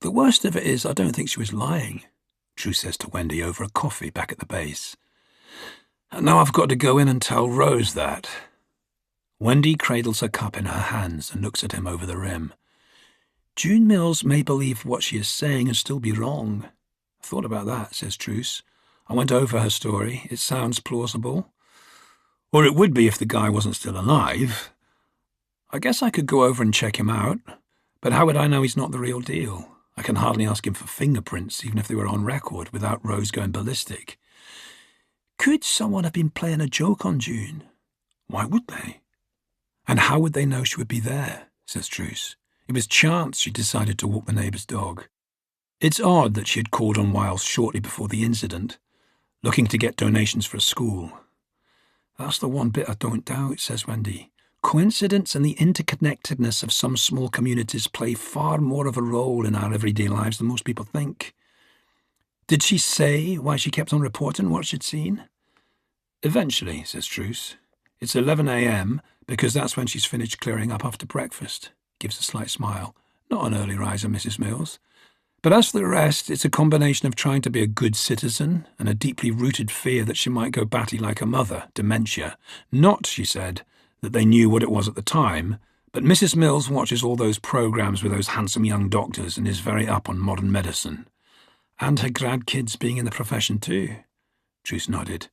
The worst of it is I don't think she was lying, Truce says to Wendy over a coffee back at the base. And now I've got to go in and tell Rose that. Wendy cradles her cup in her hands and looks at him over the rim. June Mills may believe what she is saying and still be wrong. I thought about that, says Truce. I went over her story. It sounds plausible. Or it would be if the guy wasn't still alive. I guess I could go over and check him out, but how would I know he's not the real deal? I can hardly ask him for fingerprints, even if they were on record, without Rose going ballistic. Could someone have been playing a joke on June? Why would they? And how would they know she would be there, says Truce. It was chance she decided to walk the neighbour's dog. It's odd that she had called on Wiles shortly before the incident, looking to get donations for a school. That's the one bit I don't doubt, says Wendy. Coincidence and the interconnectedness of some small communities play far more of a role in our everyday lives than most people think. Did she say why she kept on reporting what she'd seen? Eventually, says Truce. It's 11 a.m. because that's when she's finished clearing up after breakfast. Gives a slight smile. Not an early riser, Mrs. Mills. But as for the rest, it's a combination of trying to be a good citizen and a deeply rooted fear that she might go batty like her mother, dementia. Not, she said, that they knew what it was at the time, but Mrs. Mills watches all those programs with those handsome young doctors and is very up on modern medicine. And her grandkids being in the profession too. Truce nodded.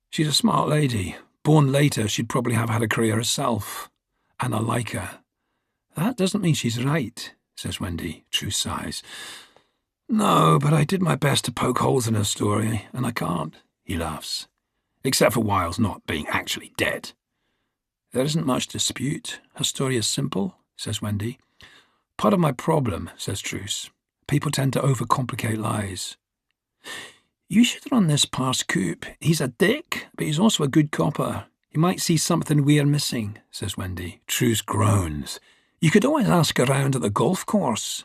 She's a smart lady. Born later, she'd probably have had a career herself. And I like her. That doesn't mean she's right, says Wendy. Truce sighs. No, but I did my best to poke holes in her story, and I can't, he laughs. Except for Wiles not being actually dead. There isn't much dispute. Her story is simple, says Wendy. Part of my problem, says Truce. People tend to overcomplicate lies. You should run this past Coop. He's a dick, but he's also a good copper. He might see something we're missing, says Wendy. Truce groans. You could always ask around at the golf course.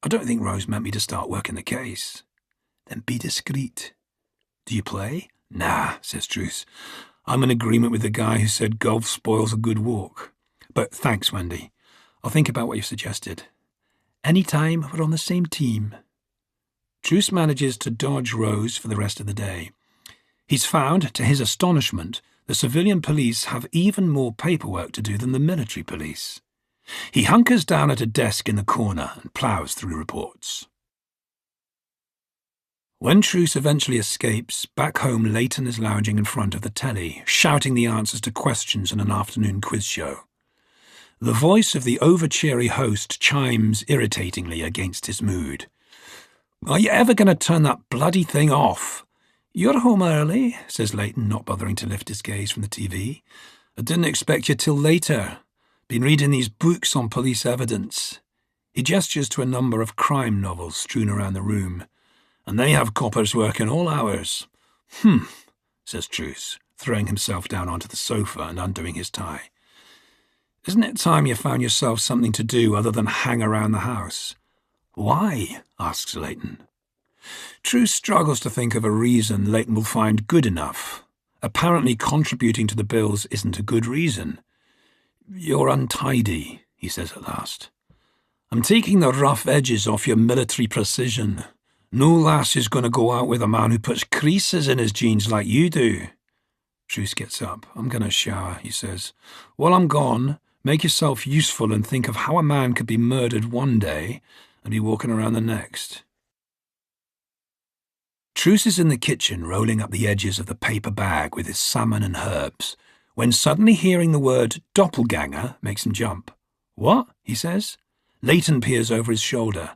I don't think Rose meant me to start working the case. Then be discreet. Do you play? Nah, says Truce. I'm in agreement with the guy who said golf spoils a good walk. But thanks, Wendy. I'll think about what you've suggested. Any time we're on the same team. Truce manages to dodge Rose for the rest of the day. He's found, to his astonishment, the civilian police have even more paperwork to do than the military police. He hunkers down at a desk in the corner and ploughs through reports. When Truce eventually escapes, back home Leighton is lounging in front of the telly, shouting the answers to questions in an afternoon quiz show. The voice of the over-cheery host chimes irritatingly against his mood. Are you ever going to turn that bloody thing off? You're home early, says Leighton, not bothering to lift his gaze from the TV. I didn't expect you till later. Been reading these books on police evidence. He gestures to a number of crime novels strewn around the room. And they have coppers working all hours. Says Truce, throwing himself down onto the sofa and undoing his tie. Isn't it time you found yourself something to do other than hang around the house? Why? Asks Leighton. Truce struggles to think of a reason Leighton will find good enough. Apparently contributing to the bills isn't a good reason. You're untidy, he says at last. I'm taking the rough edges off your military precision. No lass is going to go out with a man who puts creases in his jeans like you do. Truce gets up. I'm going to shower, he says. While I'm gone, make yourself useful and think of how a man could be murdered one day and be walking around the next. Truce is in the kitchen rolling up the edges of the paper bag with his salmon and herbs, when suddenly hearing the word doppelganger makes him jump. What? He says. Leighton peers over his shoulder.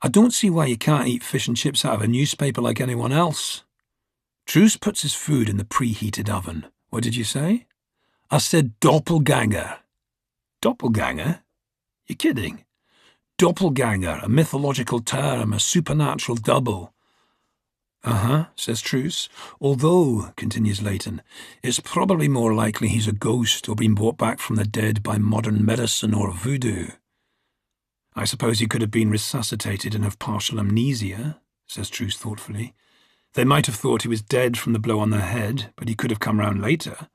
I don't see why you can't eat fish and chips out of a newspaper like anyone else. Truce puts his food in the preheated oven. What did you say? I said doppelganger. Doppelganger? You're kidding. Doppelganger, a mythological term, a supernatural double. Says Truce. Although, continues Leighton, it's probably more likely he's a ghost or been brought back from the dead by modern medicine or voodoo. I suppose he could have been resuscitated and have partial amnesia, says Truce thoughtfully. They might have thought he was dead from the blow on the head, but he could have come round later.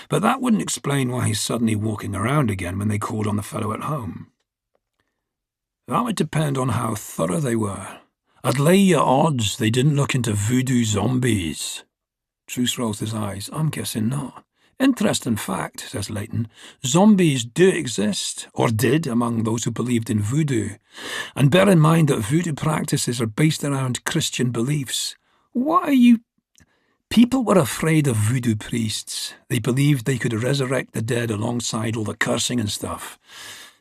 But that wouldn't explain why he's suddenly walking around again when they called on the fellow at home. That would depend on how thorough they were. I'd lay you odds they didn't look into voodoo zombies. Truce rolls his eyes. I'm guessing not. Interesting fact, says Leighton. Zombies do exist, or did, among those who believed in voodoo. And bear in mind that voodoo practices are based around Christian beliefs. What are you... People were afraid of voodoo priests. They believed they could resurrect the dead alongside all the cursing and stuff.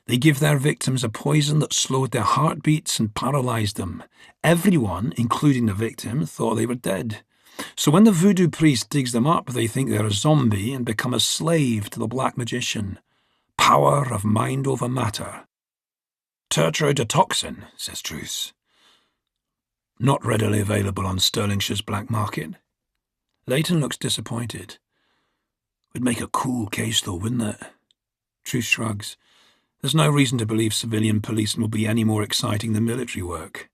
They give their victims a poison that slowed their heartbeats and paralyzed them. Everyone, including the victim, thought they were dead. So when the voodoo priest digs them up, they think they're a zombie and become a slave to the black magician. Power of mind over matter. Tetrodotoxin, says Truce. Not readily available on Stirlingshire's black market. Leighton looks disappointed. Would make a cool case though, wouldn't it? Truce shrugs. There's no reason to believe civilian policing will be any more exciting than military work.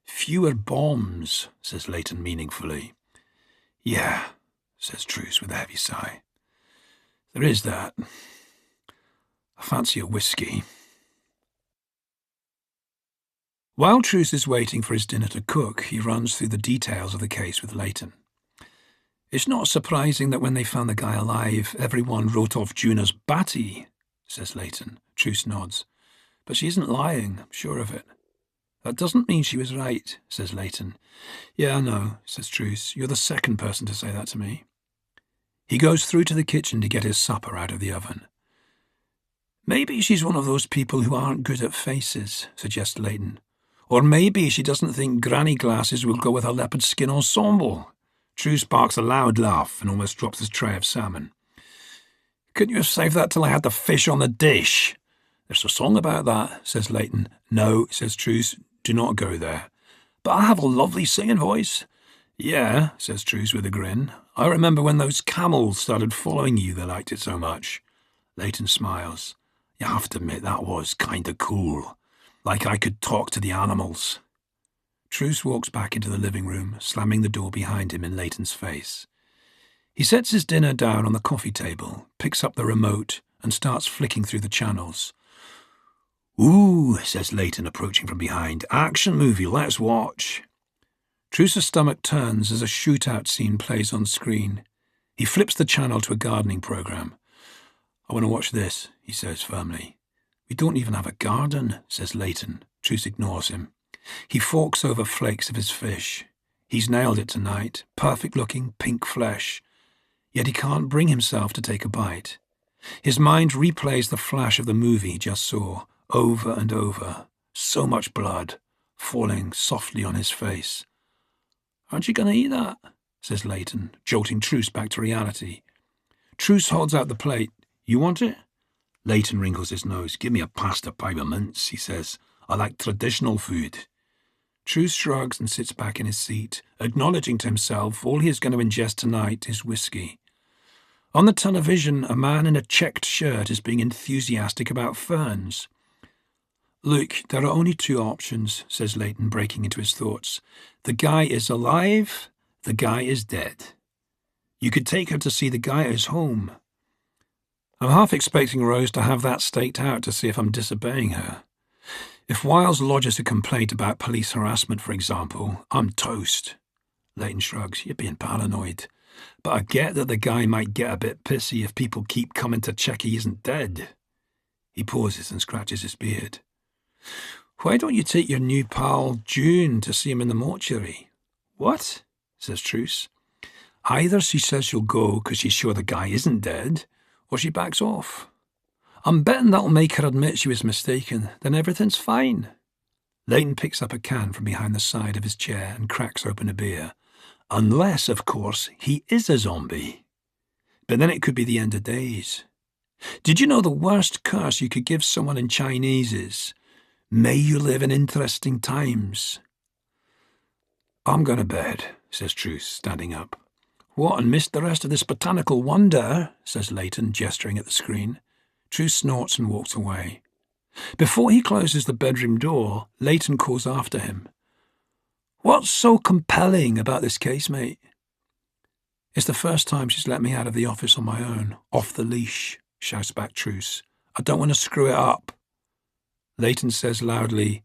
Fewer bombs, says Leighton meaningfully. Yeah, says Truce with a heavy sigh. There is that. I fancy a whiskey. While Truce is waiting for his dinner to cook, he runs through the details of the case with Leighton. It's not surprising that when they found the guy alive, everyone wrote off Juna's Batty, says Leighton. Truce nods. But she isn't lying, I'm sure of it. That doesn't mean she was right, says Leighton. Yeah, I know, says Truce. You're the second person to say that to me. He goes through to the kitchen to get his supper out of the oven. Maybe she's one of those people who aren't good at faces, suggests Leighton. Or maybe she doesn't think granny glasses will go with a leopard skin ensemble. Truce barks a loud laugh and almost drops his tray of salmon. Couldn't you have saved that till I had the fish on the dish? There's a song about that, says Leighton. No, says Truce, do not go there. But I have a lovely singing voice. Yeah, says Truce with a grin. I remember when those camels started following you, they liked it so much. Leighton smiles. You have to admit that was kinda cool. Like I could talk to the animals. Truce walks back into the living room, slamming the door behind him in Leighton's face. He sets his dinner down on the coffee table, picks up the remote, and starts flicking through the channels. Ooh, says Leighton, approaching from behind. Action movie, let's watch. Truce's stomach turns as a shootout scene plays on screen. He flips the channel to a gardening program. I want to watch this, he says firmly. We don't even have a garden, says Leighton. Truce ignores him. He forks over flakes of his fish. He's nailed it tonight. Perfect-looking, pink flesh. Yet he can't bring himself to take a bite. His mind replays the flash of the movie he just saw, over and over. So much blood, falling softly on his face. Aren't you going to eat that? Says Leighton, jolting Truce back to reality. Truce holds out the plate. You want it? Leighton wrinkles his nose. Give me a pasta pie with mince, he says. I like traditional food. Truce shrugs and sits back in his seat, acknowledging to himself all he is going to ingest tonight is whiskey. On the television, a man in a checked shirt is being enthusiastic about ferns. Look, there are only two options, says Leighton, breaking into his thoughts. The guy is alive, the guy is dead. You could take her to see the guy at his home. I'm half expecting Rose to have that staked out to see if I'm disobeying her. If Wiles lodges a complaint about police harassment, for example, I'm toast. Leighton shrugs. You're being paranoid. But I get that the guy might get a bit pissy if people keep coming to check he isn't dead. He pauses and scratches his beard. Why don't you take your new pal June to see him in the mortuary? What? Says Truce. Either she says she'll go because she's sure the guy isn't dead, or she backs off. I'm betting that'll make her admit she was mistaken. Then everything's fine. Leighton picks up a can from behind the side of his chair and cracks open a beer. Unless, of course, he is a zombie. But then it could be the end of days. Did you know the worst curse you could give someone in Chinese is, may you live in interesting times? I'm going to bed, says Truce, standing up. What, and missed the rest of this botanical wonder? Says Leighton, gesturing at the screen. Truce snorts and walks away. Before he closes the bedroom door, Leighton calls after him. What's so compelling about this case, mate? It's the first time she's let me out of the office on my own, off the leash, shouts back Truce. I don't want to screw it up. Leighton says loudly,